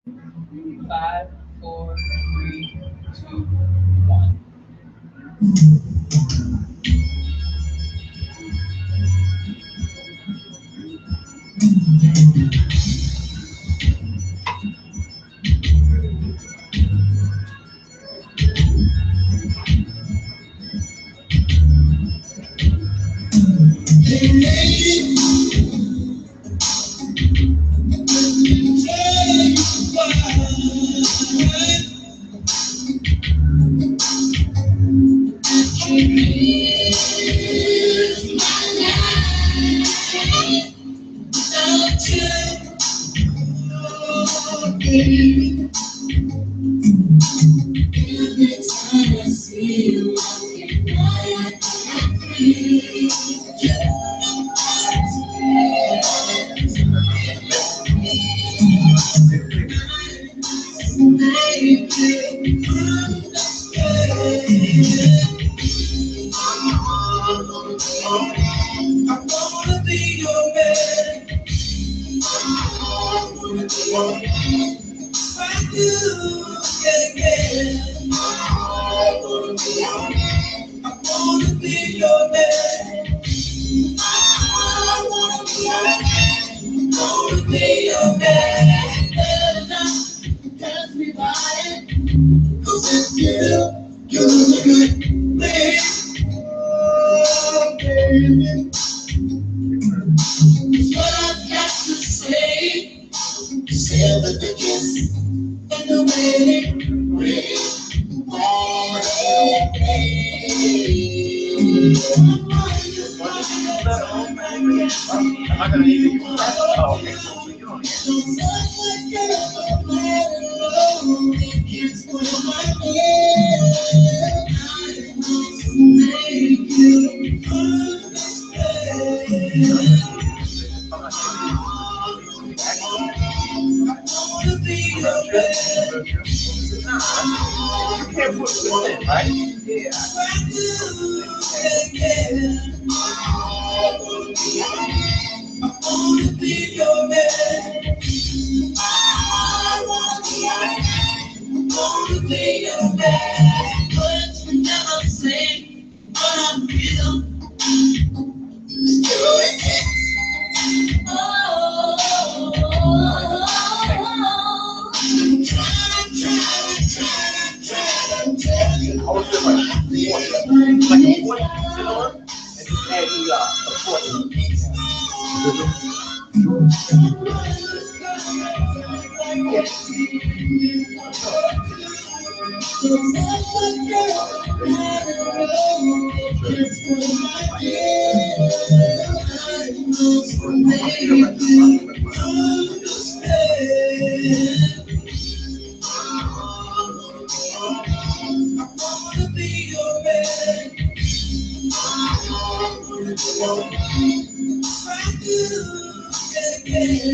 Five, four, three, two, one.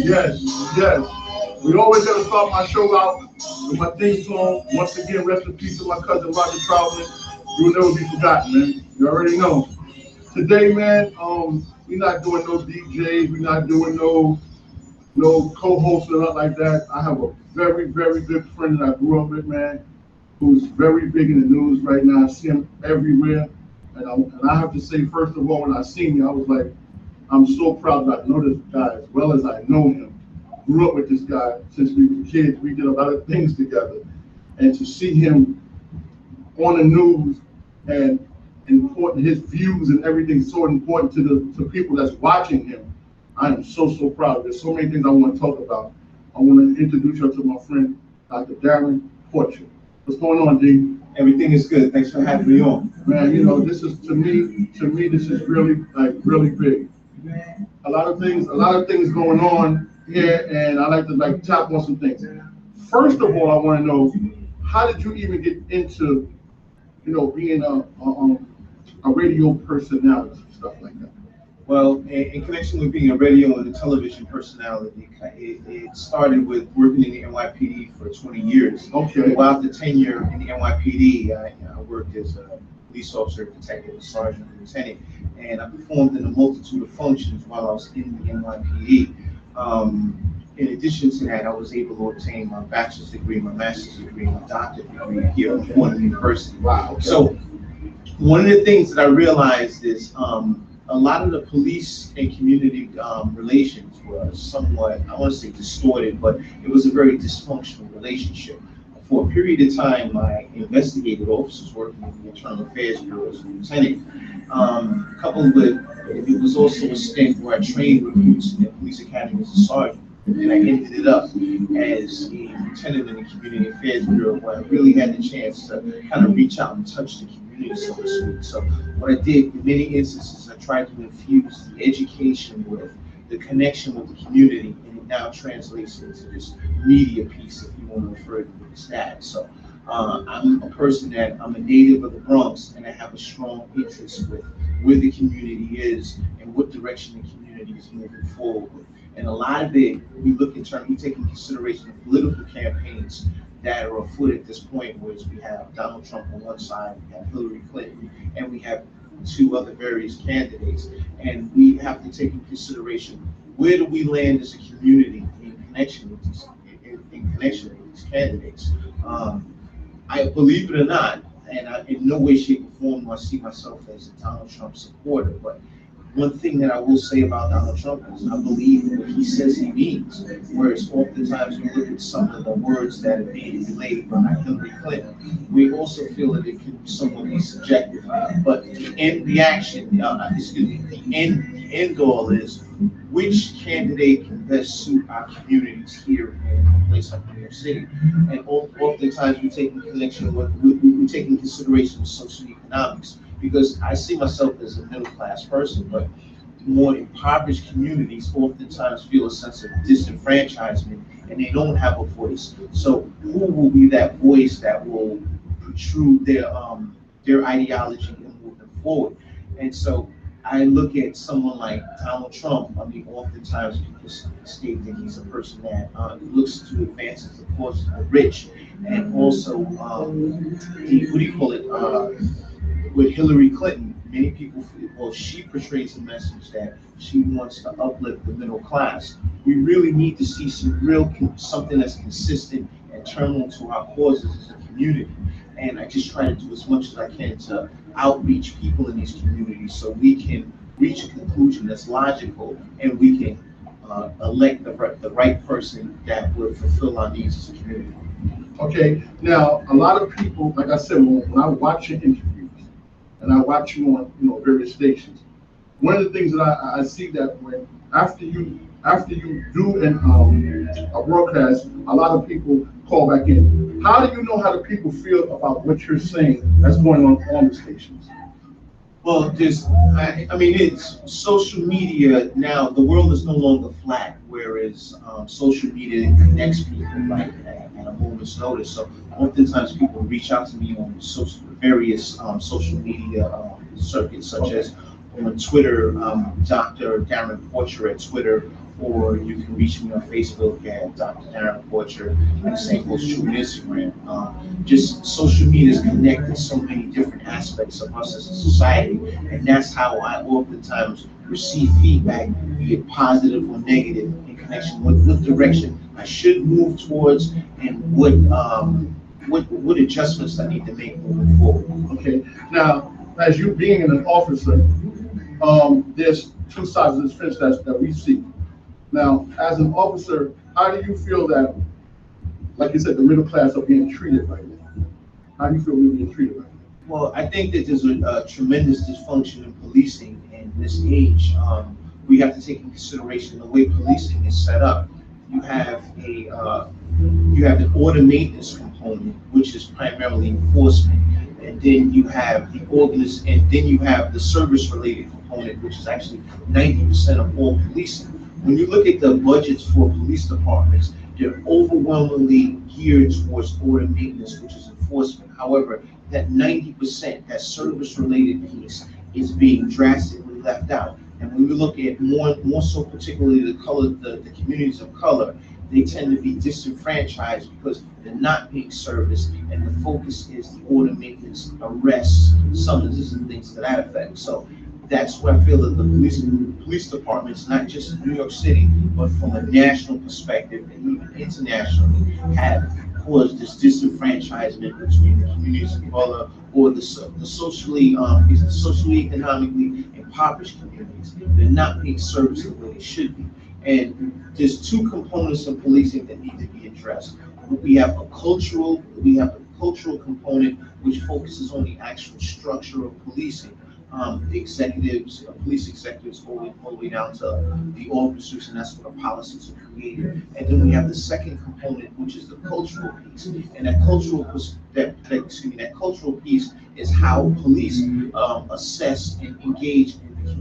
Yes, yes. We always gotta start my show out with my theme song. Once again, rest in peace to my cousin Roger Troutman. You will never be forgotten, man. You already know. Today, man, we're not doing no DJs. We're not doing no co-hosts or nothing like that. I have a very, very good friend that I grew up with, man, who's very big in the news right now. I see him everywhere. And I have to say, first of all, when I seen him, I was like, I'm so proud that I know this guy as well as I know him. Grew up with this guy since we were kids. We did a lot of things together. And to see him on the news and important his views and everything so important to the to people that's watching him. I am so proud. There's so many things I want to talk about. I want to introduce you to my friend Dr. Darren Porcher. What's going on, D? Everything is good. Thanks for having me on. Man, this is to me this is really like really big. A lot of things going on here, and I like to like tap on some things. First of all, I want to know how did you even get into being a radio personality, stuff like that. Well, in connection with being a radio and a television personality, it started with working in the NYPD for 20 years. Okay. While the tenure in the NYPD, I worked as a police officer, detective, sergeant, and lieutenant, and I performed in a multitude of functions while I was in the NYPD. Um, in addition to that, I was able to obtain my bachelor's degree, my master's degree, my doctorate degree here at Fordham University. Wow. Okay. So one of the things that I realized is a lot of the police and community relations were somewhat, I want to say distorted, but it was a very dysfunctional relationship. For a period of time, my investigative officers working in the Internal Affairs Bureau as a lieutenant, coupled with, it was also a stint where I trained recruits in the police academy as a sergeant. And I ended it up as a lieutenant in the Community Affairs Bureau, where I really had the chance to kind of reach out and touch the community, so to speak. So what I did in many instances, I tried to infuse the education with the connection with the community, and it now translates into this media piece, if you want to refer to it as that. So I'm a person that, I'm a native of the Bronx, and I have a strong interest with where the community is and what direction the community is moving forward with. And a lot of it, we take in consideration the political campaigns that are afoot at this point, whereas we have Donald Trump on one side, we have Hillary Clinton, and we have two other various candidates. And we have to take in consideration, where do we land as a community in connection with these candidates? I believe it or not, and in no way, shape, or form do I see myself as a Donald Trump supporter, but one thing that I will say about Donald Trump is I believe what he says he means, whereas oftentimes we look at some of the words that are being relayed by Hillary Clinton, we also feel that it can somewhat be subjective. But the end goal is which candidate can best suit our communities here in a place like New York City. And oftentimes we take in consideration socioeconomics, because I see myself as a middle class person, but more impoverished communities oftentimes feel a sense of disenfranchisement and they don't have a voice. So who will be that voice that will protrude their ideology and move them forward? And so I look at someone like Donald Trump. I mean, oftentimes people state that he's a person that looks to advance the cause of the rich, and also with Hillary Clinton, many people feel, well, she portrays a message that she wants to uplift the middle class. We really need to see something that's consistent and terminal to our causes as a community. And I just try to do as much as I can to outreach people in these communities so we can reach a conclusion that's logical, and we can elect the right person that will fulfill our needs as a community. Okay, now a lot of people, like I said, when I watch your interviews and I watch you on various stations, one of the things that I see that when after you do a broadcast, a lot of people call back in. How do you know how the people feel about what you're saying that's going on the stations? Well, it's social media now. The world is no longer flat, whereas social media connects people like at a moment's notice. So oftentimes people reach out to me on various social media circuits, such as on Twitter, Dr. Darren Porcher at Twitter, or you can reach me on Facebook at Dr. Darren Porcher, and the same goes true on Instagram. Just social media is connected so many different aspects of us as a society, and that's how I oftentimes receive feedback, be it positive or negative, in connection with what direction I should move towards and what adjustments I need to make moving forward. Okay. Now, as you being an officer, there's two sides of this fence that we see. Now, as an officer, how do you feel that, like you said, the middle class are being treated right now? How do you feel we're being treated right now? Well, I think that there's a tremendous dysfunction in policing in this age. We have to take into consideration the way policing is set up. You have an order maintenance component, which is primarily enforcement, and then you have the service-related component, which is actually 90% of all policing. When you look at the budgets for police departments, they're overwhelmingly geared towards order maintenance, which is enforcement. However, that 90%, that service-related piece, is being drastically left out. And when we look at more so particularly the communities of color, they tend to be disenfranchised because they're not being serviced, and the focus is the order maintenance, arrests, summonses, and things to that effect. So that's where I feel that the police departments, not just in New York City, but from a national perspective and even internationally, have caused this disenfranchisement between the communities of color or the socially economically impoverished communities. They're not being serviced the way they should be. And there's two components of policing that need to be addressed. We have a cultural component which focuses on the actual structure of policing. Executives, police executives, all the way down to the officers, and that's where the policies are created. And then we have the second component, which is the cultural piece. And that cultural piece is how police assess and engage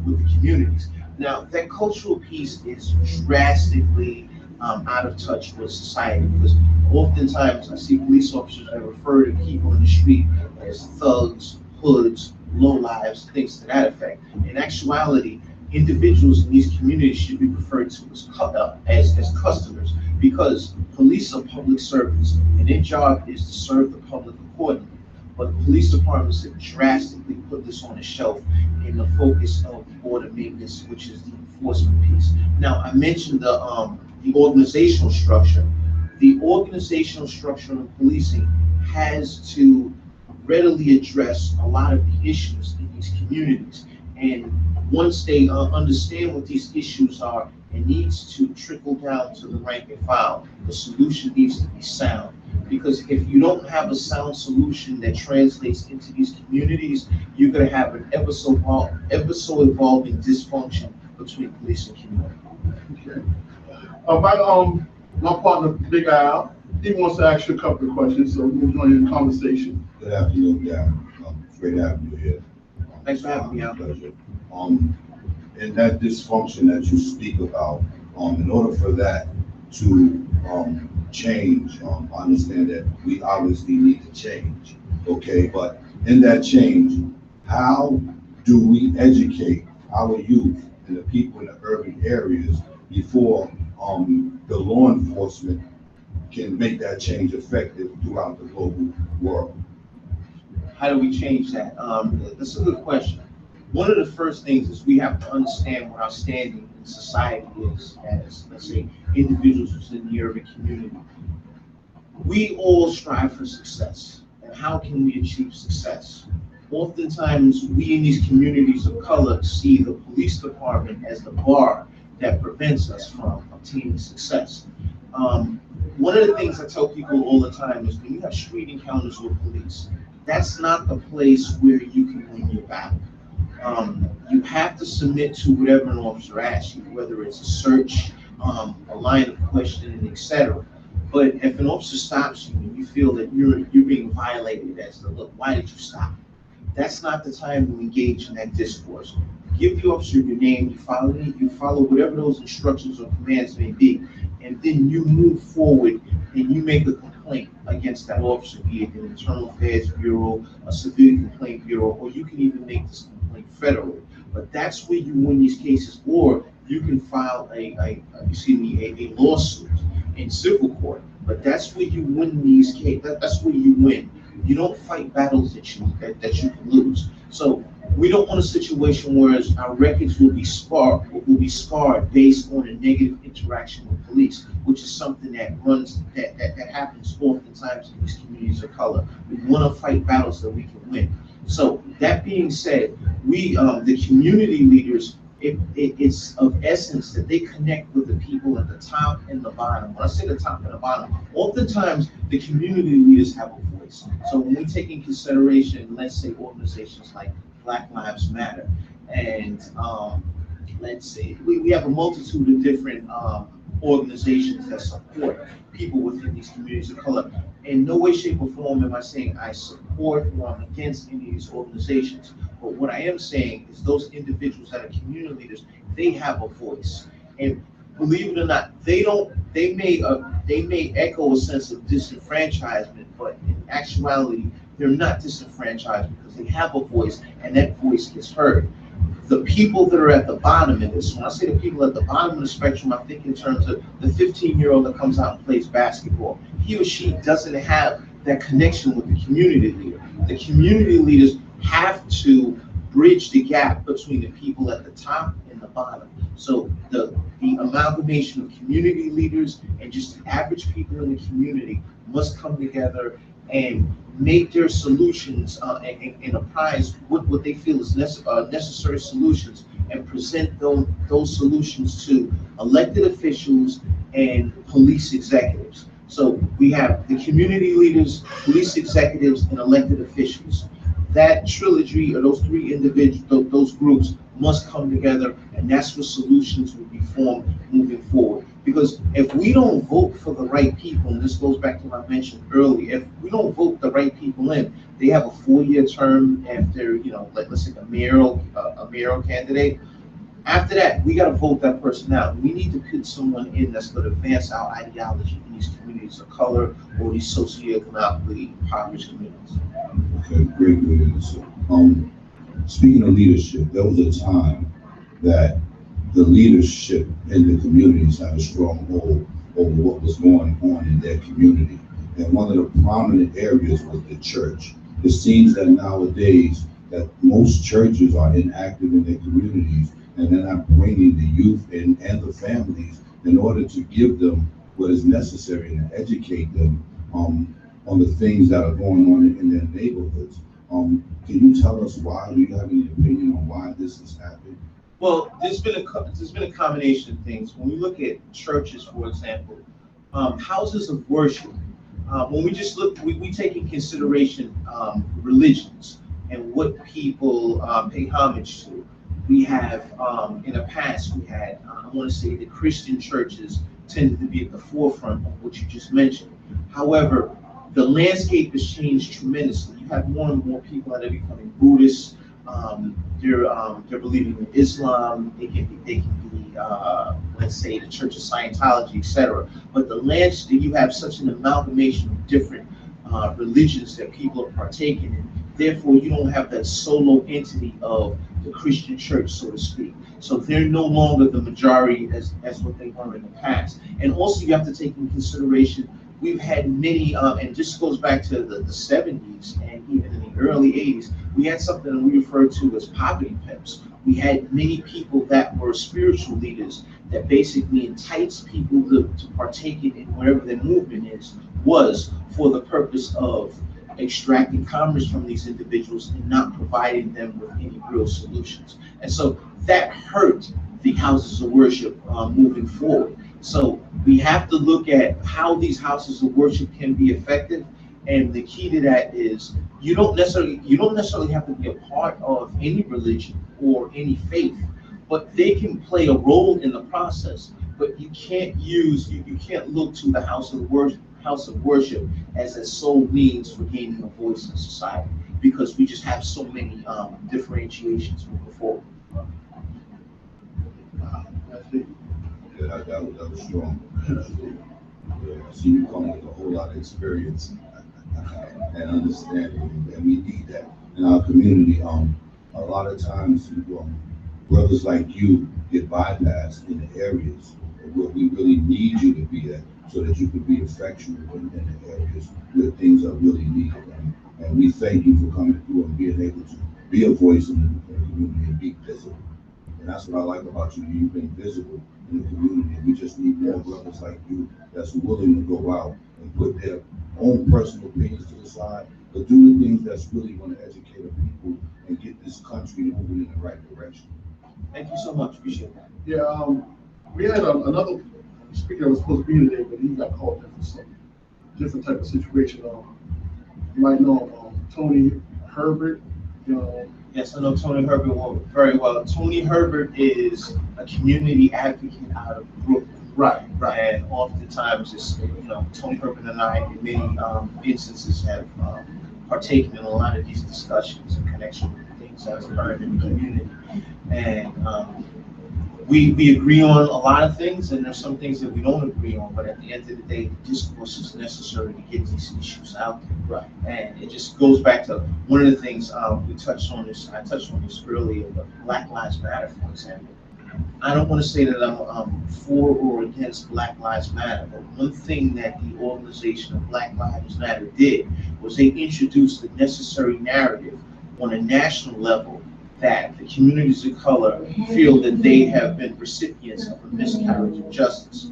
with the communities. Now, that cultural piece is drastically out of touch with society, because oftentimes I see police officers that refer to people in the street as thugs, hoods, lowlives, things to that effect. In actuality, individuals in these communities should be referred to as customers, because police are public servants and their job is to serve the public accordingly. But police departments have drastically put this on the shelf in the focus of order maintenance, which is the enforcement piece. Now, I mentioned the organizational structure. The organizational structure of policing has to readily address a lot of the issues in these communities. And once they understand what these issues are, it needs to trickle down to the rank and file. The solution needs to be sound. Because if you don't have a sound solution that translates into these communities, you're going to have an ever so evolving dysfunction between police and community. Okay. My partner, Big Al, he wants to ask you a couple of questions, so we'll join in the conversation. Good afternoon, Darren. Great having you here. Thanks for having me out. Pleasure. In that dysfunction that you speak about, in order for that to change, I understand that we obviously need to change, okay? But in that change, how do we educate our youth and the people in the urban areas before the law enforcement can make that change effective throughout the global world? How do we change that? That's a good question. One of the first things is we have to understand what our standing in society is as, let's say, individuals within the urban community. We all strive for success. And how can we achieve success? Oftentimes, we in these communities of color see the police department as the bar that prevents us from obtaining success. One of the things I tell people all the time is when you have street encounters with police, that's not the place where you can win your battle. You have to submit to whatever an officer asks you, whether it's a search, a line of questioning, etc. But if an officer stops you and you feel that you're being violated as to, look, why did you stop? That's not the time to engage in that discourse. Give the officer your name, you follow whatever those instructions or commands may be, and then you move forward and you make a complaint against that officer, be it an Internal Affairs Bureau, a Civilian Complaint Bureau, or you can even make this complaint federally. But that's where you win these cases, or you can file a lawsuit in civil court. But that's where you win these cases. That's where you win. You don't fight battles that you can lose. So we don't want a situation where our records will be scarred based on a negative interaction with police, which is something that happens oftentimes in these communities of color. We want to fight battles that we can win. So that being said, we the community leaders, it's of essence that they connect with the people at the top and the bottom. When I say the top and the bottom, oftentimes the community leaders have a voice. So when we take in consideration, let's say organizations like Black Lives Matter, and let's say we have a multitude of different organizations that support people within these communities of color. In no way, shape, or form am I saying I support or I'm against any of these organizations. But what I am saying is those individuals that are community leaders, they have a voice. And believe it or not, they may echo a sense of disenfranchisement, but in actuality, they're not disenfranchised because they have a voice and that voice gets heard. The people that are at the bottom of this, when I say the people at the bottom of the spectrum, I think in terms of the 15-year-old that comes out and plays basketball. He or she doesn't have that connection with the community leader. The community leaders have to bridge the gap between the people at the top and the bottom. So the amalgamation of community leaders and just the average people in the community must come together and make their solutions and apprise what they feel is necessary solutions, and present those solutions to elected officials and police executives. So we have the community leaders, police executives, and elected officials. That trilogy, or those three individuals, those groups must come together, and that's where solutions will be formed moving forward. Because if we don't vote for the right people, and this goes back to what I mentioned earlier, if we don't vote the right people in, they have a 4-year term after, like let's say a mayoral candidate. After that, we got to vote that person out. We need to put someone in that's going to advance our ideology in these communities of color or these socioeconomically impoverished communities. Okay, great answer. Speaking of leadership, there was a time that the leadership in the communities had a strong hold over what was going on in their community. And one of the prominent areas was the church. It seems that nowadays that most churches are inactive in their communities, and they're not bringing the youth and the families in order to give them what is necessary and educate them on the things that are going on in their neighborhoods. Can you tell us why? Do you have any opinion on why this has happened? Well, there's been a combination of things. When we look at churches, for example, houses of worship. When we just look, we take in consideration religions and what people pay homage to. We have, in the past, we had, I want to say the Christian churches tended to be at the forefront of what you just mentioned. However, the landscape has changed tremendously. You have more and more people that are becoming Buddhists. They're believing in Islam. They can be let's say the Church of Scientology, etc. But the landscape, you have such an amalgamation of different religions that people are partaking in. Therefore, you don't have that solo entity of the Christian church, so to speak. So they're no longer the majority as what they were in the past. And also you have to take into consideration, we've had many, and this goes back to the 70s and even in the early 80s, we had something that we refer to as poverty pimps. We had many people that were spiritual leaders that basically enticed people to partake in whatever their movement was for the purpose of extracting commerce from these individuals and not providing them with any real solutions. And so that hurt the houses of worship moving forward. So we have to look at how these houses of worship can be effective. And the key to that is you don't necessarily have to be a part of any religion or any faith, but they can play a role in the process. But you can't look to the house of worship as a sole means for gaining a voice in society, because we just have so many differentiations moving forward. Yeah, that was strong. Yeah, I see you come with a whole lot of experience and understanding, and we need that in our community. A lot of times, brothers like you get bypassed in the areas where we really need you to be at, so that you can be effectual in the areas where things are really needed. And we thank you for coming through and being able to be a voice in the community and be visible. And that's what I like about you. You've been visible in the community. We just need more brothers like you that's willing to go out and put their own personal opinions to the side, but do the things that's really going to educate the people and get this country moving in the right direction. Thank you so much. Appreciate that. Yeah, we had another speaker that was supposed to be today, but he got called in for some different type of situation. You might know Tony Herbert. Yes, I know Tony Herbert very well. Tony Herbert is a community advocate out of Brooklyn. Right. And oftentimes, Tony Herbert and I, in many instances, have partaken in a lot of these discussions in connection with things that are occurring in the community. And we agree on a lot of things, and there's some things that we don't agree on, but at the end of the day, the discourse is necessary to get these issues out there. Right. And it just goes back to one of the things I touched on this earlier, but Black Lives Matter, for example. I don't want to say that I'm for or against Black Lives Matter, but one thing that the organization of Black Lives Matter did was they introduced the necessary narrative on a national level that the communities of color feel that they have been recipients of a miscarriage of justice.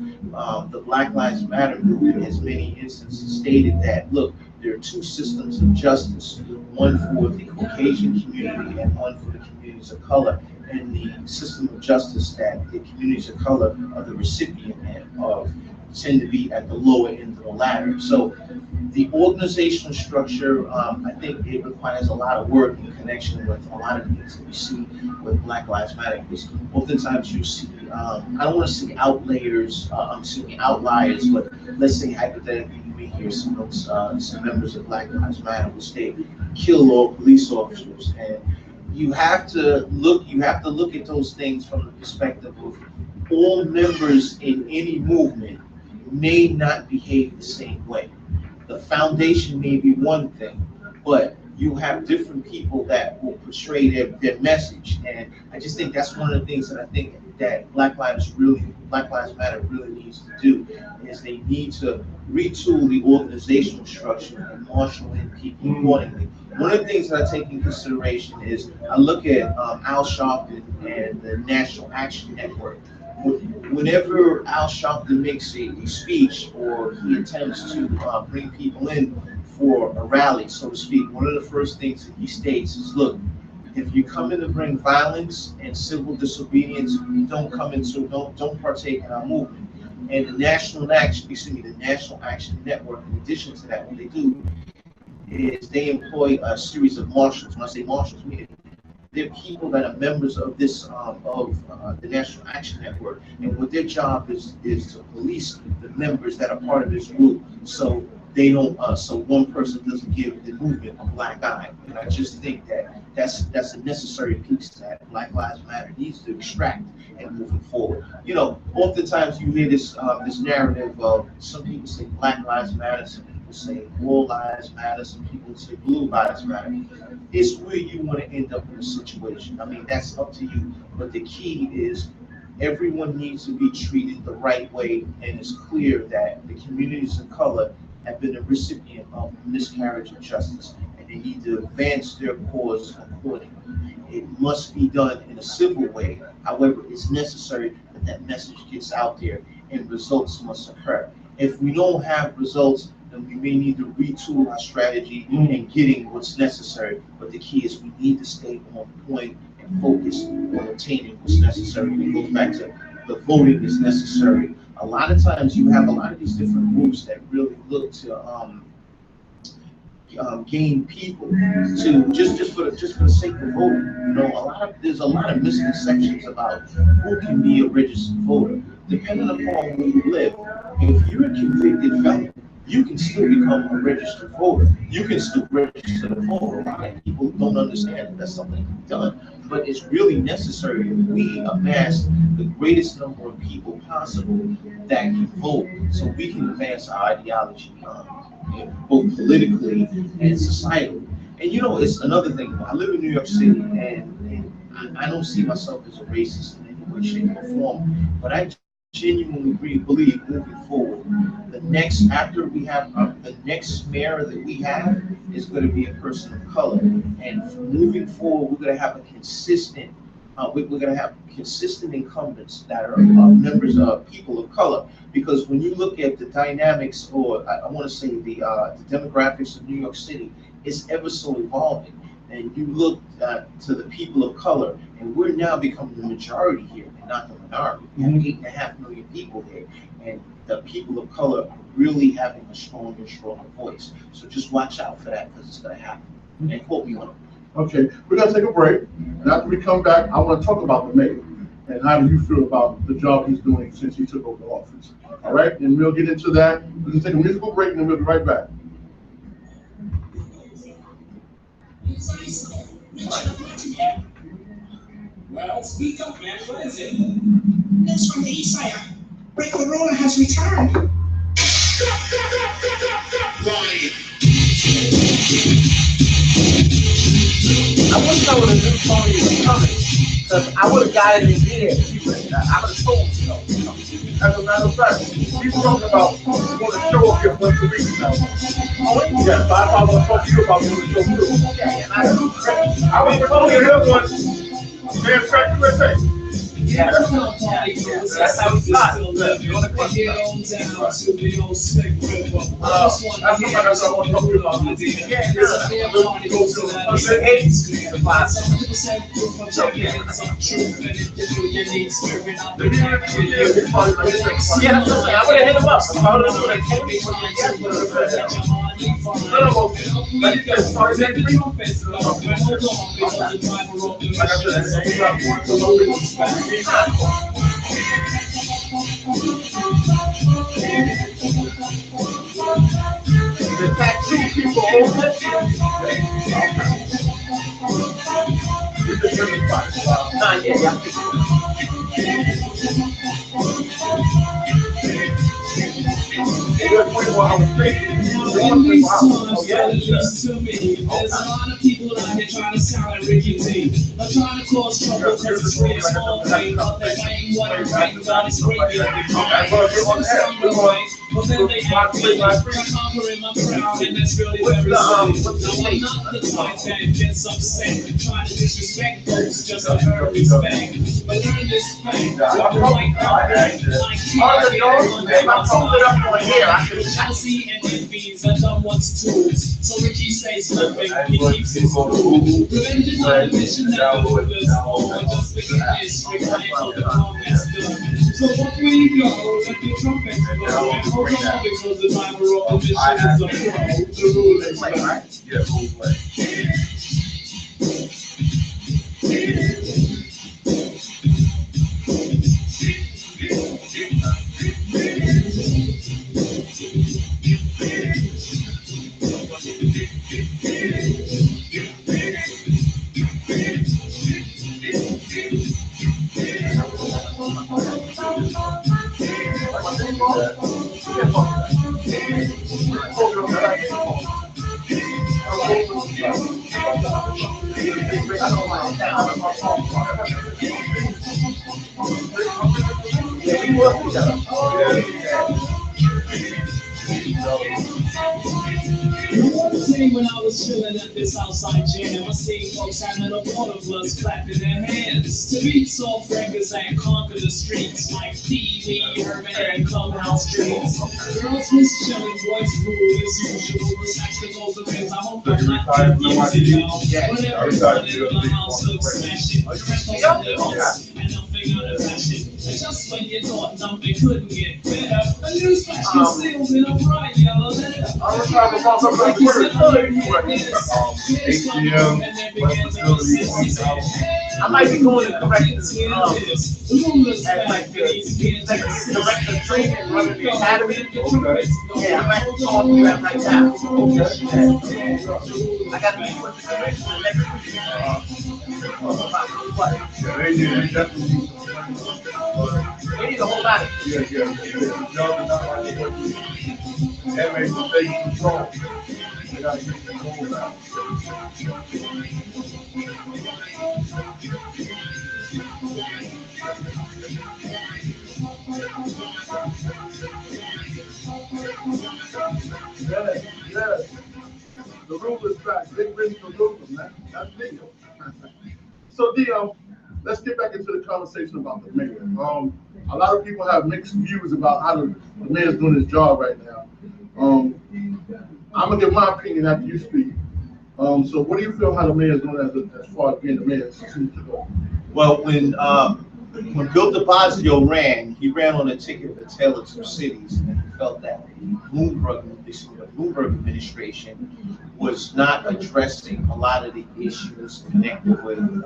The Black Lives Matter movement has many instances stated that, look, there are two systems of justice, one for the Caucasian community and one for the communities of color. And the system of justice that the communities of color are the recipient of tend to be at the lower end of the ladder. So the organizational structure, I think it requires a lot of work in connection with a lot of things that we see with Black Lives Matter. Because oftentimes you see, I don't want to say outliers, outliers, but let's say hypothetically you may hear some members of Black Lives Matter will state, kill all police officers. And you have to look at those things from the perspective of all members in any movement may not behave the same way. The foundation may be one thing, but you have different people that will portray their message. And I just think that's one of the things that I think that Black Lives Matter really needs to do, is they need to retool the organizational structure and marshal in people accordingly. One of the things that I take in consideration is I look at Al Sharpton and the National Action Network. Whenever Al Sharpton makes a speech or he attempts to bring people in for a rally, so to speak, one of the first things that he states is, look, if you come in to bring violence and civil disobedience, don't partake in our movement. And the National Action Network, in addition to that, what they do is they employ a series of marshals. When I say marshals, meaning they're people that are members of this the National Action Network, and what their job is to police the members that are part of this group, so they don't so one person doesn't give the movement a black eye. And I just think that that's a necessary piece that Black Lives Matter needs to extract and moving forward. You know, oftentimes you hear this narrative of some people say Black Lives Matter, some people say All Lives Matter, some people say Blue Lives Matter. It's where you want to end up in a situation. I mean, that's up to you. But the key is everyone needs to be treated the right way, and it's clear that the communities of color have been a recipient of miscarriage of justice, and they need to advance their cause accordingly. It must be done in a civil way. However, it's necessary that that message gets out there and results must occur. If we don't have results, then we may need to retool our strategy and getting what's necessary. But the key is we need to stay on point and focus on attaining what's necessary. And it goes back to the voting is necessary. A lot of times you have a lot of these different groups that really look to gain people to just for the sake of voting. You know, there's a lot of misconceptions about who can be a registered voter. Depending upon where you live, if you're a convicted felon, you can still become a registered voter. You can still register to vote. A lot of people don't understand that that's something to be done, but it's really necessary if we amass the greatest number of people possible that can vote, so we can advance our ideology, both politically and societally. And you know, it's another thing. I live in New York City, and I don't see myself as a racist in any way, shape, or form, but I genuinely believe moving forward, the next mayor that we have is going to be a person of color, and moving forward, we're going to have a consistent. We're going to have consistent incumbents that are members of people of color, because when you look at the dynamics, or I want to say the demographics of New York City, it's ever so evolving. And you look to the people of color, and we're now becoming the majority here, and not the minority. We have 8.5 million people here, and the people of color are really having a stronger and stronger voice. So just watch out for that, because it's going to happen. And quote me on it. Okay, we're gonna take a break, and after we come back, I want to talk about the mayor and how do you feel about the job he's doing since he took over office. All right, and we'll get into that. We're gonna take a musical break, and then we'll be right back. Well, speak up, man. What is it? News from the east side. Rick Corona has returned. I wish I would have knew Tony was coming, because I would have got it in here. I would have told you. As a matter of fact, he's talking about going to show up here once a week now. Yes, I want to talk to you about doing the show too. Yeah, and I was told you one. Mayor Track USA. Yeah, That's how we got. Look, you wanna come Get on down to the old Slick River. That's somebody that's I want to talk about. Yeah, he hates the class. Yeah, that's what I'm saying. I would have hit him up. I would have told him, let it get started next week. Like I said, the tattoo people over it. Nah, yeah. There's a lot of people out here trying to sound like Ricky D. I'm trying to cause trouble because it's really small thing. But they ain't what I'm writing about is great. But then they act really conquering my crowd, and that's really very silly. Now I'm not the type that gets upset, trying to disrespect folks just to earn respect. But learn this fact, jealousy and envies are done one's tools. So Ricky says nothing, he keeps his cool. Revenge is not a mission that the rulers on, just because history claim of the wrong that's done. So what we go, let the trumpets blow, and hold on because the time we're on the mission is a pro. The rule is right. When I was chilling at this outside jam, I seen folks having a water bloods clapping their hands to beat soft records and conquer the streets like Pee Wee Herman and Clubhouse Streets. Girls miss chilling, boys rule as usual. Respect the golden rings. I hope I'm not too easy, y'all. But everyone in the house looks smashing. And I'm figuring the fashion. And just when you thought nothing couldn't get better, a news flash concealed in a bright yellow letter. I was trying to talk about the word. HCM, I might be going to correct this. At like the director of training and running the academy. Yeah, I might be going to that right now. I got to meet with the director next week. We need a whole lot of it. That makes the state control. We gotta get control out. Yes. The rule is back. They bring the rule, man. That's legal. So, let's get back into the conversation about the mayor. A lot of people have mixed views about how the mayor's doing his job right now. I'm gonna give my opinion after you speak. So what do you feel how the mayor's doing as far as being the mayor? Well, when Bill de Blasio ran, he ran on a ticket to Tale of Two Cities, and he felt that the Bloomberg administration was not addressing a lot of the issues connected with the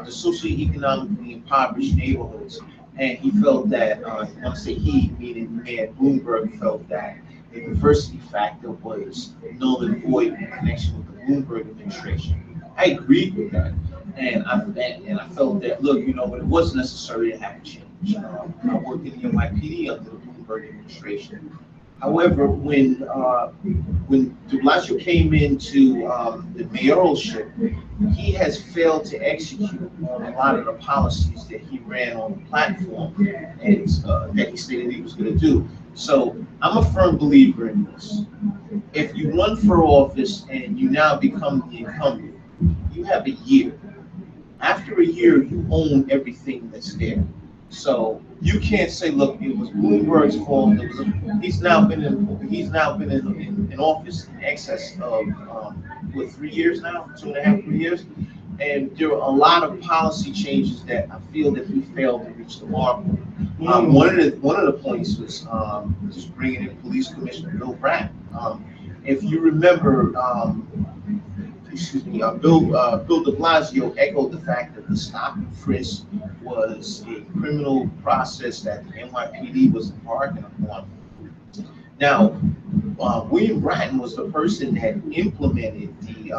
socioeconomically impoverished neighborhoods. And he felt that, when I say he, meaning Mayor Bloomberg, felt that the diversity factor was null and void in connection with the Bloomberg administration. I agreed with that, and I felt that, look, but it wasn't necessary to have a change. I worked in the NYPD under the Bloomberg administration, However, when de Blasio came into the mayoralship, he has failed to execute on a lot of the policies that he ran on the platform and that he stated he was going to do. So I'm a firm believer in this. If you run for office and you now become the incumbent, you have a year. After a year, you own everything that's there. So you can't say, look, it was Bloomberg's fault. He's now been in office in excess of what, 3 years now, 2.5, 3 years, and there are a lot of policy changes that I feel that we failed to reach the mark. One of the points was just bringing in Police Commissioner Bill Bratton. If you remember, Bill de Blasio echoed the fact that the stop and frisk was a criminal process that the NYPD was embarking upon. Now, William Bratton was the person that implemented the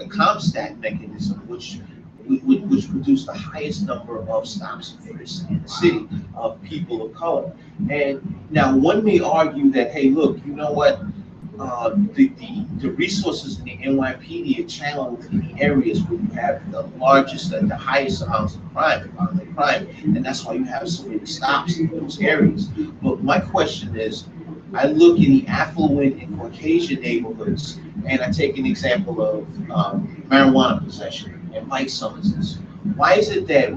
CompStat mechanism, which produced the highest number of stops and frisks in the city of people of color. And now one may argue that, hey, look, you know what? The resources in the NYPD are channeled in the areas where you have the largest and the highest amounts of crime, and that's why you have so many stops in those areas. But my question is, I look in the affluent and Caucasian neighborhoods, and I take an example of marijuana possession and bike summonses. Why is it that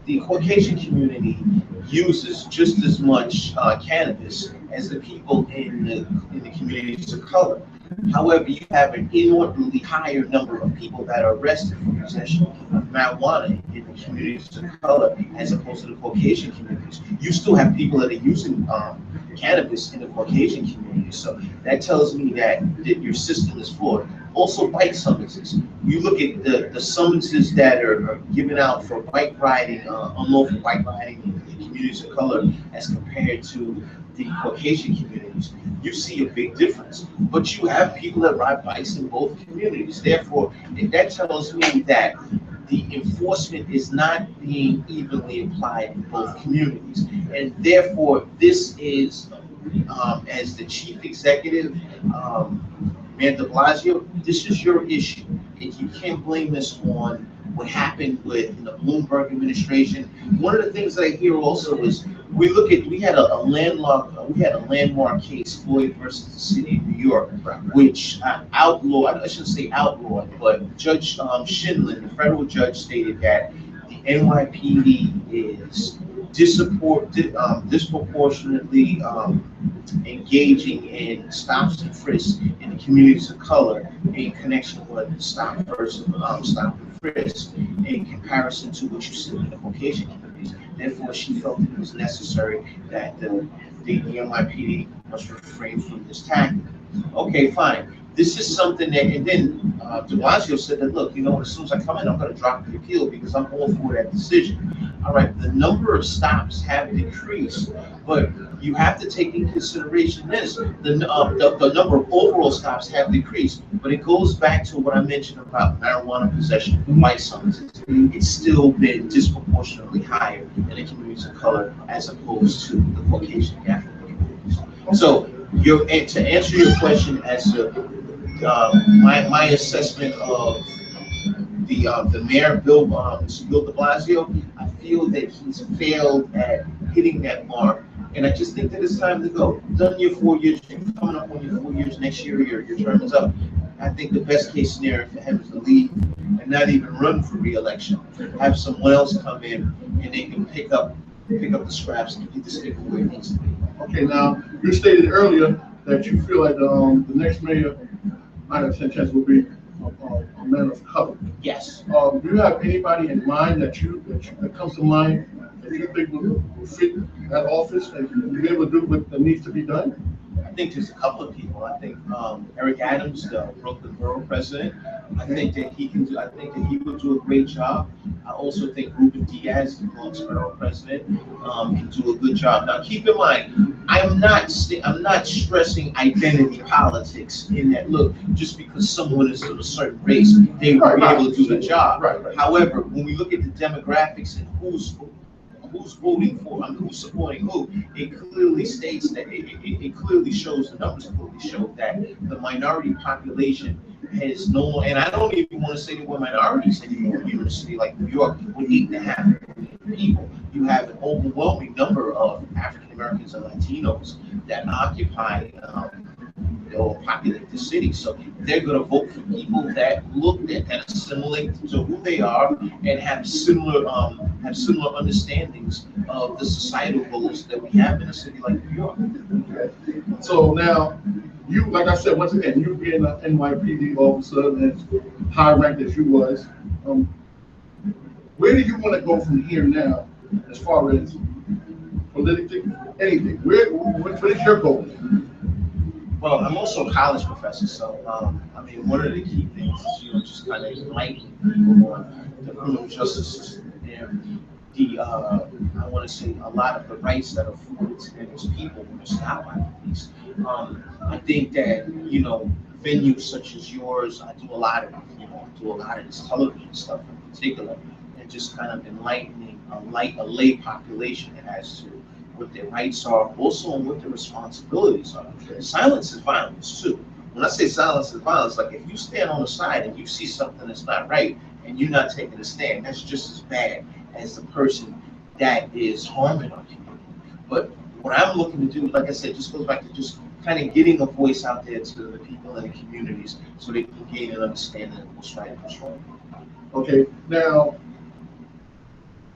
the Caucasian community uses just as much cannabis as the people in the communities of color? However, you have an inordinately higher number of people that are arrested for possession of marijuana in the communities of color as opposed to the Caucasian communities. You still have people that are using cannabis in the Caucasian community. So that tells me that your system is flawed. Also, bike summonses. You look at the summonses that are given out for bike riding, unlawful bike riding in the communities of color as compared to the Caucasian communities. You see a big difference. But you have people that ride bikes in both communities. Therefore, that tells me that the enforcement is not being evenly applied in both communities. And therefore, this is, as the chief executive, Mayor de Blasio, this is your issue. And you can't blame this on what happened with the Bloomberg administration. One of the things that I hear also is we had a landmark case, Floyd versus the city of New York, which outlawed, I shouldn't say outlawed, but Judge Shindlin, the federal judge, stated that the NYPD is disproportionately engaging in stops and frisks in the communities of color in connection with stop and frisk in comparison to what you see in the Caucasian communities. Therefore, she felt it was necessary that the NYPD must refrain from this tactic. Okay, fine. This is something that, and then de Blasio said that, look, you know, as soon as I come in, I'm going to drop the appeal because I'm all for that decision. All right, the number of stops have decreased, but you have to take in consideration this. The number of overall stops have decreased, but it goes back to what I mentioned about marijuana possession, bike summonses. It's still been disproportionately higher in the communities of color as opposed to the Caucasian and African communities. So, to answer your question as to my assessment of the mayor, Bill de Blasio, I feel that he's failed at hitting that mark, and I just think that it's time to go. Done your 4 years, you're coming up on your 4 years next year, your term is up. I think the best case scenario for him is to leave and not even run for re-election. Have someone else come in and they can pick up the scraps and get the stick where it needs to be. Okay, now, you stated earlier that you feel like the next mayor, Myron Sanchez, will be a man of color. Yes. Do you have anybody in mind that comes to mind that you think will fit that office and be able to do what needs to be done? I think there's a couple of people. I think Eric Adams, the Brooklyn Borough President, I think that he would do a great job. I also think Ruben Diaz, the Bronx Borough President, can do a good job. Now, keep in mind, I'm not stressing identity politics in that, look, just because someone is of a certain race, they will be able to do the job. Right. However, when we look at the demographics and who's who's voting for, I mean, who's supporting who, it clearly states that it clearly shows, the numbers clearly show that the minority population has no, and I don't even want to say that we're minorities anymore. You're in a city like New York with 8.5 million people. You have an overwhelming number of African Americans and Latinos that occupy or populate the city. So they're going to vote for people that look at, that assimilate to who they are and have similar understandings of the societal goals that we have in a city like New York. Okay. So now, you, like I said, once again, you being an NYPD officer and high rank as you was, where do you want to go from here now, as far as politically, anything? What is your goal? Well, I'm also a college professor, so I mean, one of the key things is, just kind of enlightening people on the criminal justice system and the, I want to say, a lot of the rights that are afforded to those people when they're stopped by the police. I think that, venues such as yours, I do a lot of this television stuff in particular, and just kind of enlightening a lay population as to what their rights are, also and what their responsibilities are. Silence is violence too. When I say silence is violence, like if you stand on the side and you see something that's not right and you're not taking a stand, that's just as bad as the person that is harming our community. But what I'm looking to do, like I said, just goes back to just kind of getting a voice out there to the people in the communities so they can gain an understanding of what's right and what's wrong. Okay, now,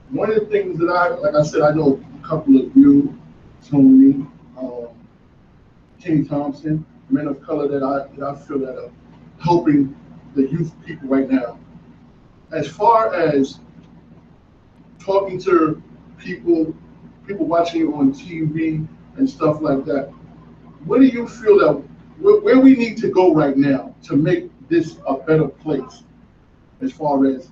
one of the things that like I said, I know a couple of you, Tony, Kenny Thompson, men of color that I feel that are helping the youth people right now. As far as talking to people watching you on TV and stuff like that, what do you feel that where we need to go right now to make this a better place as far as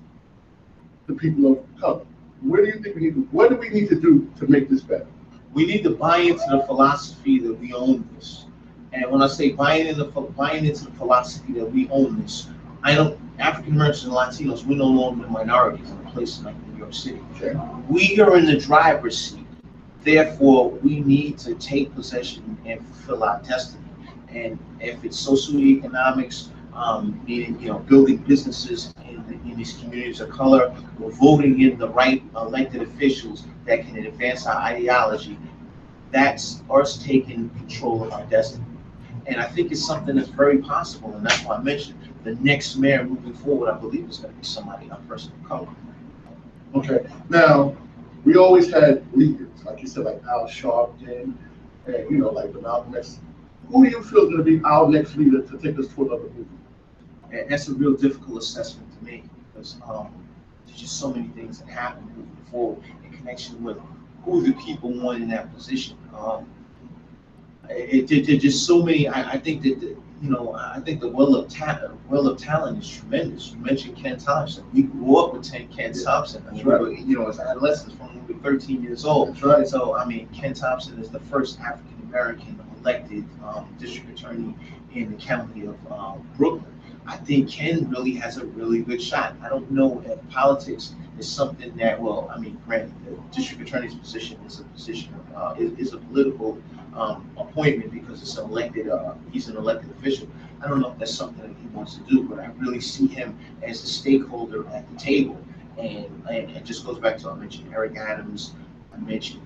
the people of color? What do we need to do to make this better? We need to buy into the philosophy that we own this. And when I say buying into the philosophy that we own this, African Americans and Latinos, we're no longer minorities in a place like New York City. Okay. We are in the driver's seat. Therefore, we need to take possession and fulfill our destiny. And if it's socioeconomics, meaning building businesses in these communities of color, or voting in the right elected officials that can advance our ideology, that's us taking control of our destiny. And I think it's something that's very possible, and that's why I mentioned the next mayor moving forward, I believe, is going to be somebody, a person of color. Okay. Now, we always had leaders, like you said, like Al Sharpton, and like the Malcolm X. Who do you feel is going to be our next leader to take us to another movement? And that's a real difficult assessment to me, because there's just so many things that happen moving forward in connection with who the people want in that position. There's just so many. I think that I think the well of talent is tremendous. You mentioned Ken Thompson. We grew up with Ken Thompson. That's right. As adolescents from when we were 13 years old. That's right. So I mean, Ken Thompson is the first African American elected district attorney in the county of Brooklyn. I think Ken really has a really good shot. I don't know if politics is something that, well, I mean, granted, the district attorney's position is a position is a political appointment because it's elected. He's an elected official. I don't know if that's something that he wants to do, but I really see him as a stakeholder at the table. And it just goes back to, I mentioned Eric Adams, I mentioned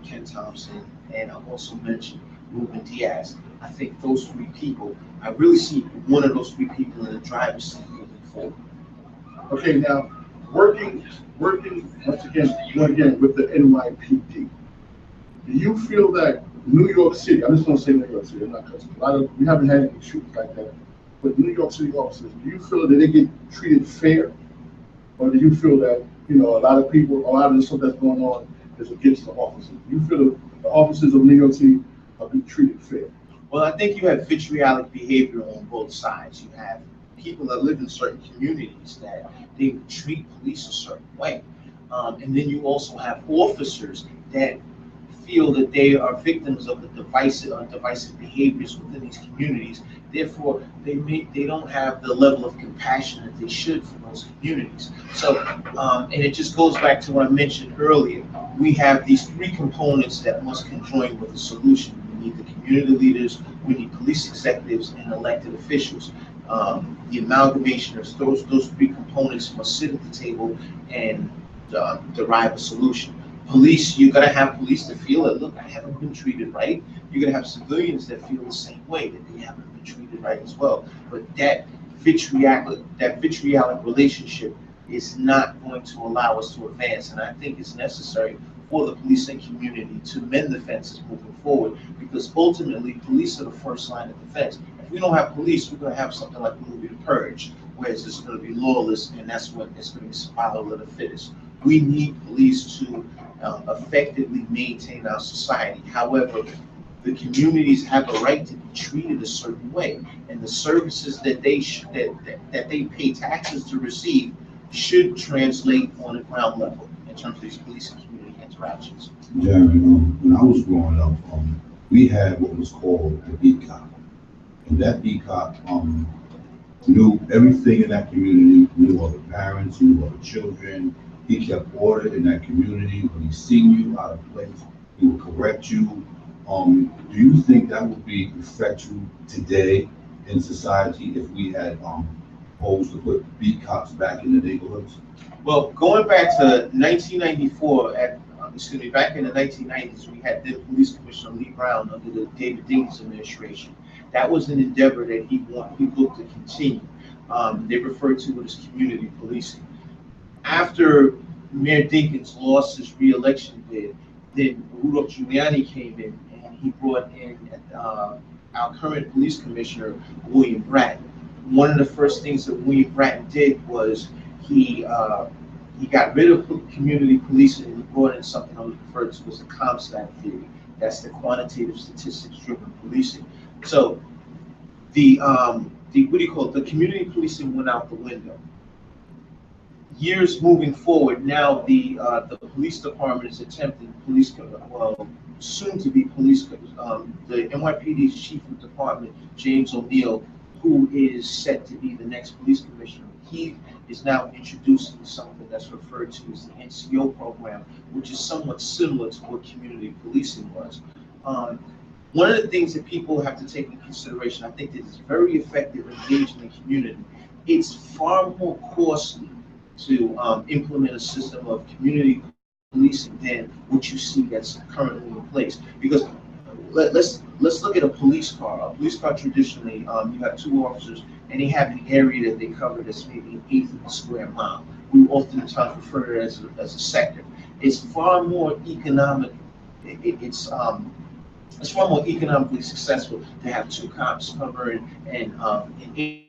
Ken Thompson, and I also mentioned Ruben Diaz. I think those three people, I really see one of those three people in the driver's seat moving forward. Okay, now working once again with the NYPD. Do you feel that New York City? I'm just going to say New York City. I'm not because we haven't had any shootings like that. But New York City officers, do you feel that they get treated fair, or do you feel that a lot of the stuff that's going on is against the officers? Do you feel that the officers of New York City are being treated fair? Well, I think you have vitriolic behavior on both sides. You have people that live in certain communities that they treat police a certain way. And then you also have officers that feel that they are victims of the divisive behaviors within these communities. Therefore, they don't have the level of compassion that they should for those communities. So, and it just goes back to what I mentioned earlier. We have these three components that must conjoin with the solution. We need the community leaders, we need police executives, and elected officials. The amalgamation of those three components must sit at the table and derive a solution. Police, you're gonna have police that feel that, look, I haven't been treated right. You're gonna have civilians that feel the same way, that they haven't been treated right as well. But that vitriolic relationship is not going to allow us to advance. And I think it's necessary for the policing community to mend the fences moving forward, because ultimately police are the first line of defense. If we don't have police, we're gonna have something like the movie The Purge, where it's just gonna be lawless, and that's when it's gonna be survival of the fittest. We need police to effectively maintain our society. However, the communities have a right to be treated a certain way, and the services that they pay taxes to receive should translate on the ground level in terms of these police and community interactions. Jeremy, when I was growing up, we had what was called the beat cop, and that beat cop knew everything in that community, knew all the parents, knew all the children. He kept order in that community. When he seen you out of place, he would correct you. Do you think that would be effective today in society if we had posed to put beat cops back in the neighborhoods? Well, going back to 1994, back in the 1990s, we had the police commissioner Lee Brown under the David Dinkins administration. That was an endeavor that he looked to continue. They referred to it as community policing. After Mayor Dinkins lost his re-election bid, then Rudolph Giuliani came in and he brought in our current police commissioner, William Bratton. One of the first things that William Bratton did was he got rid of community policing and he brought in something that was referred to as the CompStat theory. That's the quantitative statistics-driven policing. So the community policing went out the window. Years moving forward, now the police department is attempting soon to be police. The NYPD's chief of department, James O'Neill, who is set to be the next police commissioner, he is now introducing something that's referred to as the NCO program, which is somewhat similar to what community policing was. One of the things that people have to take into consideration, I think that is very effective engaging the community. It's far more costly to implement a system of community policing than what you see that's currently in place. Because let's look at a police car. A police car traditionally, you have two officers, and they have an area that they cover that's maybe an eighth of a square mile. We oftentimes refer to it as a sector. It's far more economic. It's far more economically successful to have two cops covering and an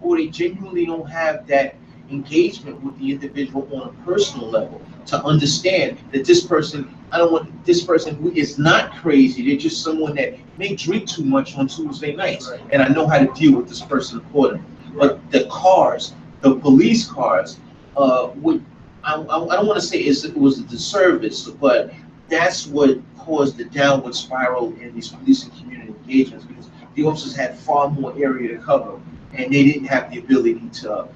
or they genuinely don't have that engagement with the individual on a personal level to understand that this person, I don't want this person who is not crazy, they're just someone that may drink too much on Tuesday nights, right, and I know how to deal with this person accordingly. Right. But the cars, the police cars, I don't want to say it was a disservice, but that's what caused the downward spiral in these police and community engagements, because the officers had far more area to cover, and they didn't have the ability to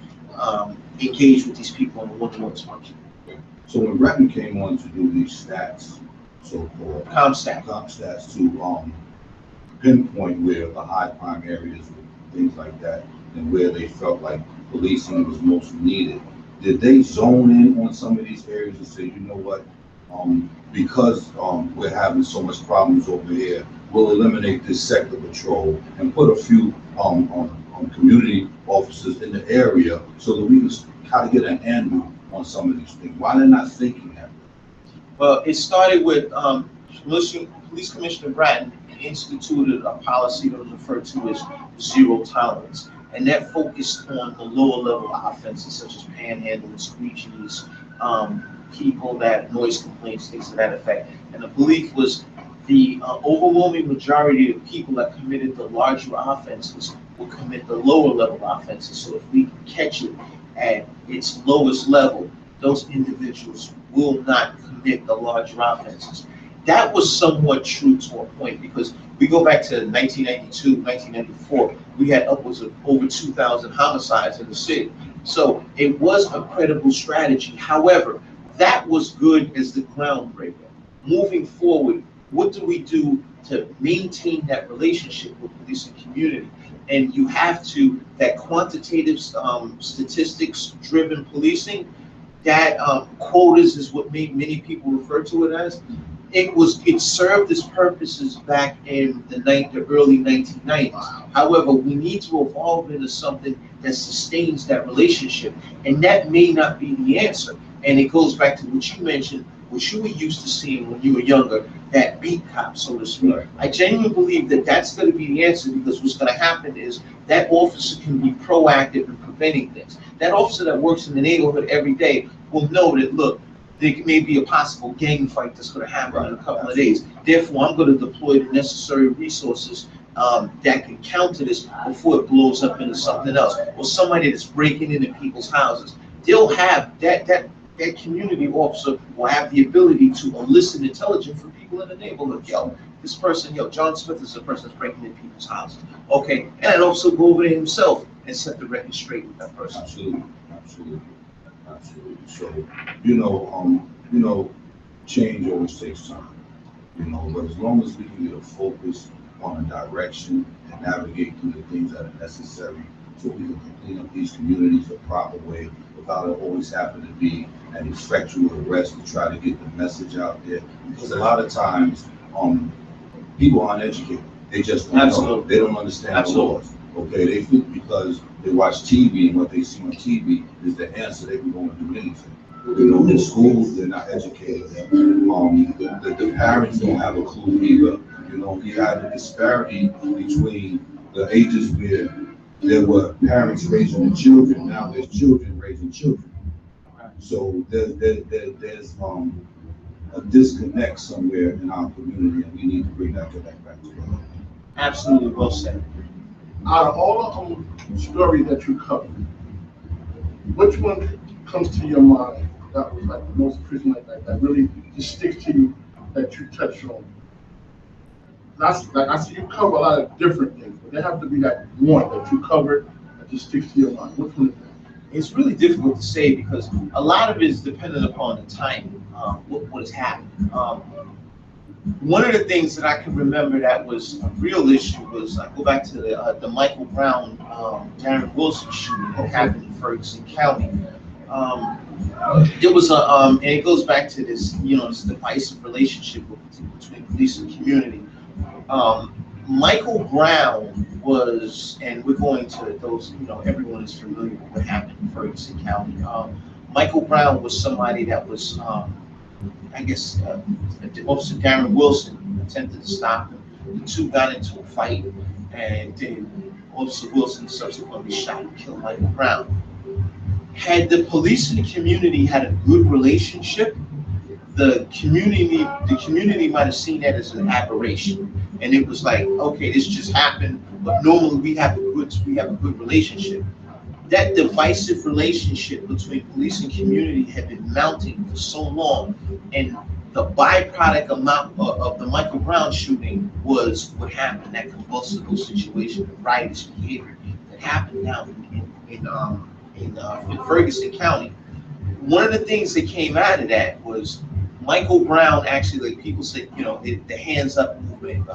engage with these people on a one-to-one function. So when Breton came on to do these stats, so-called CompStat. comp stats to pinpoint where the high crime areas, things like that, and where they felt like policing was most needed, did they zone in on some of these areas and say, you know what, because we're having so much problems over here, we'll eliminate this sector patrol and put a few community officers in the area so that we can kind of get a handle on some of these things? Why they're not thinking that? Well, it started with Police Commissioner Bratton instituted a policy that was referred to as zero tolerance. And that focused on the lower level offenses such as panhandling, screeches, people that noise complaints, things to that effect. And the belief was the overwhelming majority of people that committed the larger offenses will commit the lower level offenses. So if we can catch it at its lowest level, those individuals will not commit the larger offenses. That was somewhat true to a point, because we go back to 1992, 1994, we had upwards of over 2,000 homicides in the city. So it was a credible strategy. However, that was good as the groundbreaker. Moving forward, what do we do to maintain that relationship with police and community? And you have to, that quantitative statistics-driven policing, that quotas is what many people refer to it as. It served its purposes back in the early 1990s. However, we need to evolve into something that sustains that relationship, and that may not be the answer. And it goes back to what you mentioned, what you were used to seeing when you were younger, that beat cop, so to speak. Right. I genuinely believe that that's going to be the answer, because what's going to happen is that officer can be proactive in preventing things. That officer that works in the neighborhood every day will know that, look, there may be a possible gang fight that's going to happen in a couple of days. Therefore, I'm going to deploy the necessary resources that can counter this before it blows up into something else. Or somebody that's breaking into people's houses. They'll have that community officer will have the ability to elicit intelligence from people in the neighborhood. Yo, this person, John Smith is the person that's breaking into people's houses. Okay, and also go over there himself and set the record straight with that person. Absolutely. So, change always takes time. But as long as we can get a focus on a direction and navigate through the things that are necessary, so we can clean up these communities the proper way without it always having to be an effectual arrest to try to get the message out there. Because a lot of times, people aren't educated. They just don't know. They don't understand the laws. Okay, they think because they watch TV and what they see on TV is the answer, they can go and do anything. In schools, they're not educated. The parents don't have a clue either. You have the disparity between the ages where there were parents raising the children, now there's children raising children. So there's a disconnect somewhere in our community, and we need to bring that connect back together. Absolutely, well said. Out of all the stories that you covered, which one comes to your mind that was like the most prison that really just sticks to you, that you touched on? That's like, I see you cover a lot of different things, but there have to be that one that you covered that just sticks to your mind. Which one is that? It's really difficult to say, because a lot of it is dependent upon the timing, what has happened. One of the things that I can remember that was a real issue was, I go back to the Michael Brown, Darren Wilson shooting that happened in Ferguson County. There was and it goes back to this, this divisive relationship between police and community. Michael Brown was, and we're going to those, everyone is familiar with what happened in Ferguson County. Michael Brown was somebody that was, Officer Darren Wilson attempted to stop him. The two got into a fight, and then Officer Wilson subsequently shot and killed Michael Brown. Had the police and the community had a good relationship, the community might have seen that as an aberration, and it was like, okay, this just happened, but normally we have a good relationship. That divisive relationship between police and community had been mounting for so long, and the byproduct of the Michael Brown shooting was what happened, that convulsive situation, the riotous behavior that happened now in Ferguson County. one of the things that came out of that was Michael Brown actually, like people said, you know, the hands up movement,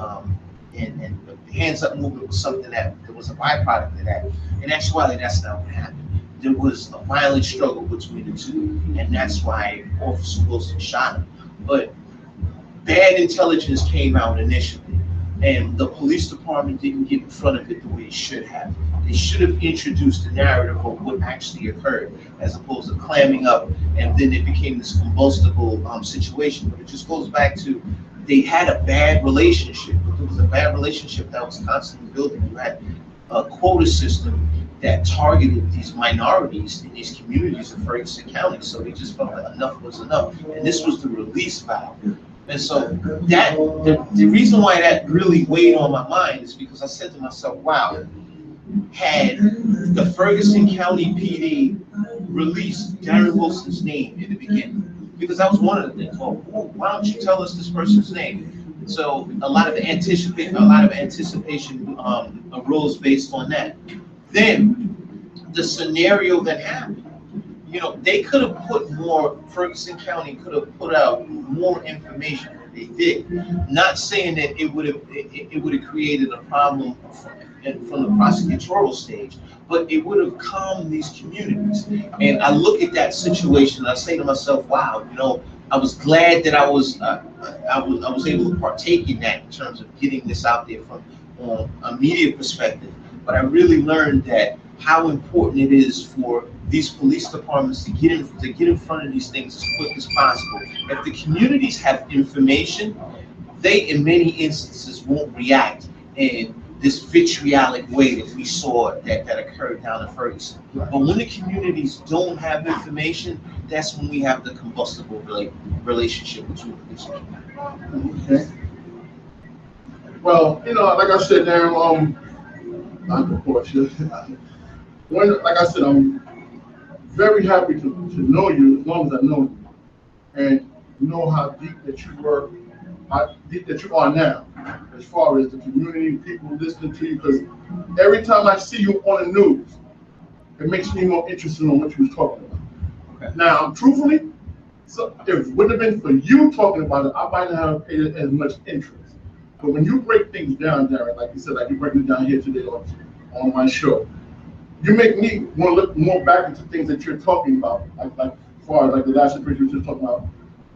and the hands up movement was something that was a byproduct of that. In actuality, that's not what happened. There was a violent struggle between the two, and that's why Officer Wilson shot him. But bad intelligence came out initially, and the police department didn't get in front of it the way it should have. They should have introduced the narrative of what actually occurred, as opposed to clamming up, and then it became this combustible situation. But it just goes back to, they had a bad relationship, but it was a bad relationship that was constantly building. You had a quota system that targeted these minorities in these communities in Ferguson County, so they just felt that enough was enough, and this was the release valve. And so that the reason why that really weighed on my mind is because I said to myself, wow, had the Ferguson County PD released Darren Wilson's name in the beginning, because that was one of the things. Well, why don't you tell us this person's name? So a lot of anticipation arose based on that. Then the scenario that happened, you know, they could have put more. Ferguson County could have put out more information than they did. Not saying that it would have created a problem from the prosecutorial stage, but it would have calmed these communities. And I look at that situation and I say to myself, wow, you know, I was glad that I was able to partake in that in terms of getting this out there from a media perspective. But I really learned that how important it is for these police departments to get in front of these things as quick as possible. If the communities have information, they in many instances won't react in this vitriolic way that we saw that occurred down in Ferguson. But when the communities don't have information, that's when we have the combustible relationship between police and community. Okay. Well, you know, like I said, Darren, like I said, I'm very happy to know you as long as I know you, and know how deep that you were, how deep that you are now, as far as the community, people listening to you. Because every time I see you on the news, it makes me more interested in what you was talking about. Okay. Now, truthfully, so if it wouldn't have been for you talking about it, I might not have paid as much interest. But when you break things down, Darren, like you said, like you break it down here today on my show, you make me want to look more back into things that you're talking about, like as far as like the last picture you were just talking about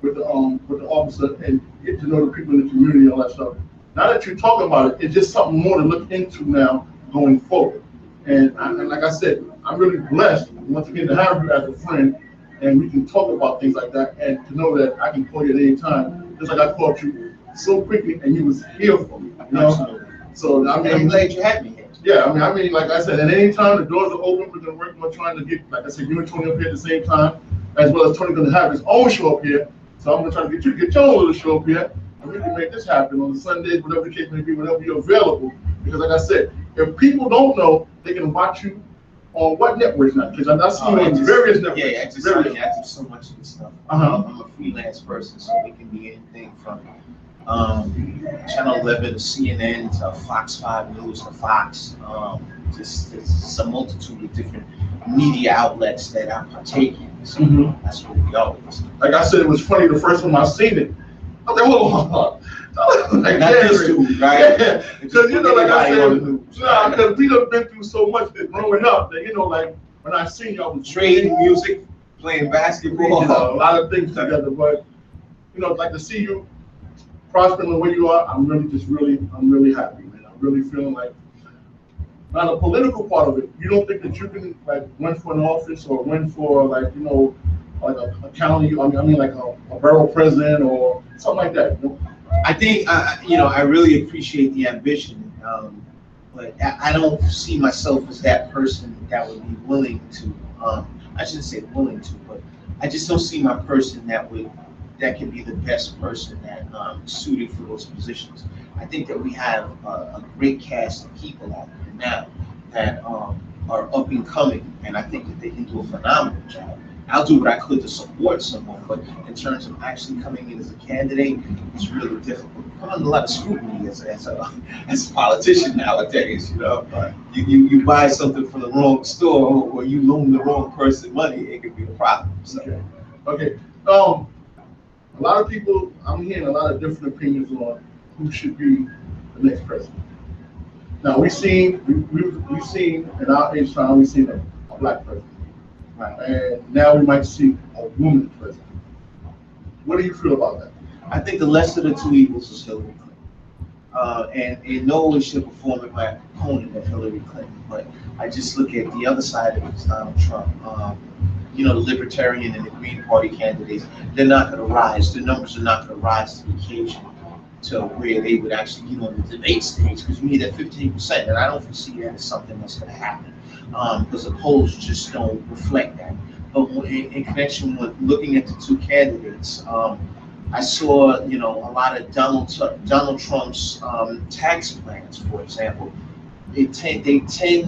with the officer, and get to know the people in the community and all that stuff. Now that you're talking about it, it's just something more to look into now going forward. And like I said, I'm really blessed once again to have you as a friend, and we can talk about things like that, and to know that I can call you at any time, just like I called you so quickly, and you was here for me. You know? Absolutely. So I mean, I'm glad you had me here. Yeah, I mean, like I said, at any time the doors are open, we're gonna work on trying to get, like I said, you and Tony up here at the same time, as well as Tony gonna have his own show up here. So I'm gonna try to get you to get your own little show up here, and we can make this happen on the Sundays, whatever the case may be, whenever you're available. Because like I said, if people don't know, they can watch you on what networks now? Because I see you on various networks. Yeah, I do so much of this stuff. I'm a freelance person, so it can be anything from Channel 11 to CNN to Fox 5 News to Fox. Just a multitude of different media outlets that I partake in. So that's what we always do. Like I said, it was funny the first time I seen it. I was like, hold on. Like, not this dude, right? Because you know, like I said, because we done been through so much growing up that, you know, like when I seen y'all was trading music, playing basketball, you know, a lot of things together. But you know, like to see you prospering the way you are, I'm really happy, man. I'm really feeling like, now the political part of it, you don't think that you can like run for an office or run for like, you know, like a county, I mean like a borough president or something like that. You know? I think, you know, I really appreciate the ambition, but I don't see myself as that person that would be willing to, I shouldn't say willing to, but I just don't see my person that can be the best person that suited for those positions. I think that we have a great cast of people out there now that are up and coming, and I think that they can do a phenomenal job. I'll do what I could to support someone, but in terms of actually coming in as a candidate, it's really difficult. I'm under a lot of scrutiny as a politician nowadays, you know. You buy something from the wrong store or you loan the wrong person money, it could be a problem, so. Okay. A lot of people, I'm hearing a lot of different opinions on who should be the next president. Now, we've seen in our age time, we've seen a black president. Right. And now we might see a woman president. What do you feel about that? I think the lesser of the two evils is Hillary Clinton. And in no way, shape, or form am I a proponent of Hillary Clinton, but I just look at the other side of it, is Donald Trump. You know, the Libertarian and the Green Party candidates, they're not going to rise. Their numbers are not going to rise to the occasion to where they would actually get on the debate stage, because you need that 15%, and I don't foresee that as something that's going to happen, because the polls just don't reflect that. But in connection with looking at the two candidates, I saw, you know, a lot of Donald Trump's tax plans, for example. They tend to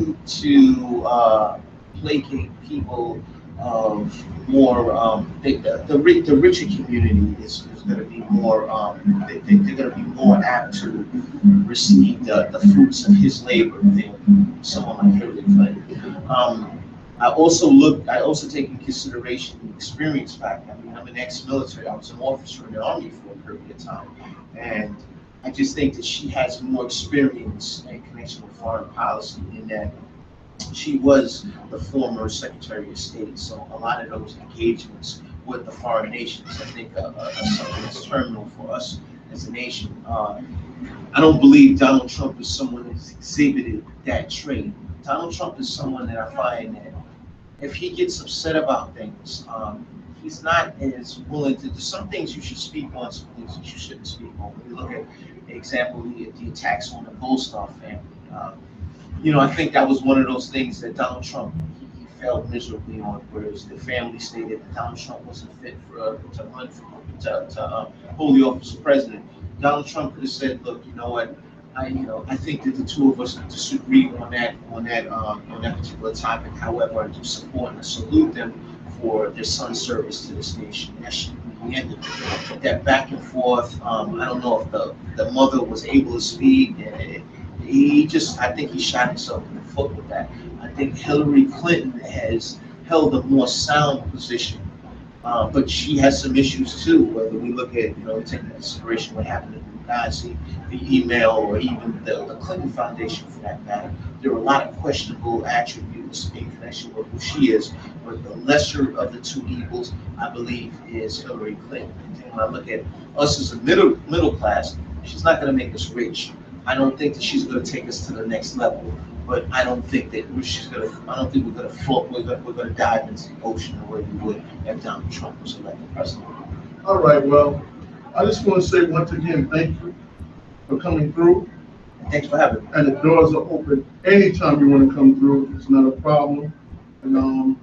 placate people of more, the richer community is going to be more, they're going to be more apt to receive the fruits of his labor than someone like Hillary Clinton. I also take in consideration the experience factor. I mean, I'm an ex-military. I was an officer in the Army for a period of time, and I just think that she has more experience in connection with foreign policy in that she was the former Secretary of State. So a lot of those engagements with the foreign nations, I think, are something that's terminal for us as a nation. I don't believe Donald Trump is someone who's exhibited that trait. Donald Trump is someone that I find that if he gets upset about things, he's not as willing to do some things you should speak on, some things that you shouldn't speak on. When you look at, example, the attacks on the Gold Star family, you know, I think that was one of those things that Donald Trump, he failed miserably on, whereas the family stated that Donald Trump wasn't fit to run to hold the office of president. Donald Trump could have said, look, you know what, I think that the two of us disagree on that particular topic. However, I do support and salute them for their son's service to this nation. That should be the end of it. That back and forth, I don't know if the mother was able to speak. I think he shot himself in the foot with that. I think Hillary Clinton has held a more sound position, but she has some issues too. Whether we look at, you know, taking into consideration what happened to Benghazi, the email, or even the Clinton Foundation for that matter, there are a lot of questionable attributes in connection with who she is. But the lesser of the two evils, I believe, is Hillary Clinton. And when I look at us as a middle class, she's not going to make us rich. I don't think that she's going to take us to the next level, but I don't think that we're going to float. We're going to dive into the ocean the way we would if Donald Trump was elected president. All right. Well, I just want to say once again, thank you for coming through. Thanks for having me. And the doors are open anytime you want to come through. It's not a problem. And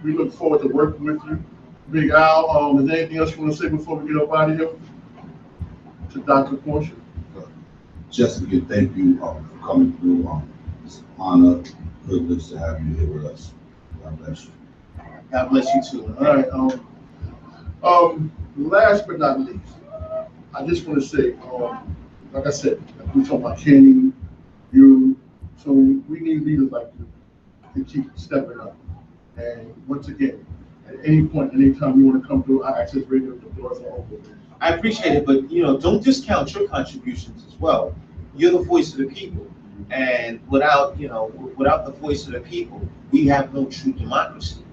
we look forward to working with you. Big Al, is there anything else you want to say before we get up out of here? To Dr. Portia? Just again, thank you for coming through. It's an honor, privilege to have you here with us. God bless you. God bless you too. All right. Last but not least, I just want to say, like I said, we talk about Kenny, you, so we need leaders like you to keep stepping up. And once again, at any point, anytime you want to come through our Access Radio, the doors are open. I appreciate it, but you know, don't discount your contributions as well. You're the voice of the people, and without the voice of the people, we have no true democracy.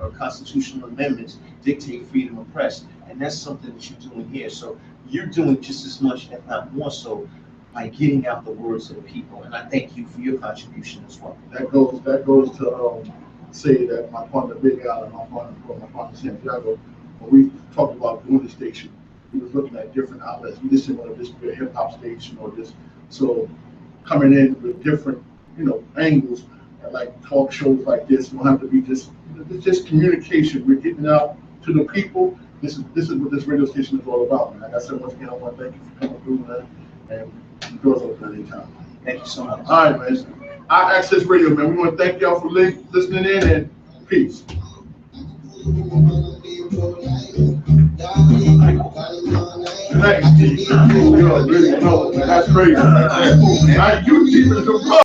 Our constitutional amendments dictate freedom of press, and that's something that you're doing here. So you're doing just as much, if not more so, by getting out the words of the people. And I thank you for your contribution as well. That goes to say that my partner Big Al and my partner Santiago, when we talked about doing the station, we was looking at different outlets. We just didn't want to just be a hip hop station or just, so coming in with different, angles, like talk shows like this, don't have to be just, it's just communication. We're getting out to the people. This is what this radio station is all about. And like I said, once again, I want to thank you for coming through, man, and the doors open anytime. Thank you so much. All right, man. Our Access Radio, man. We want to thank y'all for listening in, and peace. Thanks, Steve. You know, really, no, that's crazy. Now, you keep it the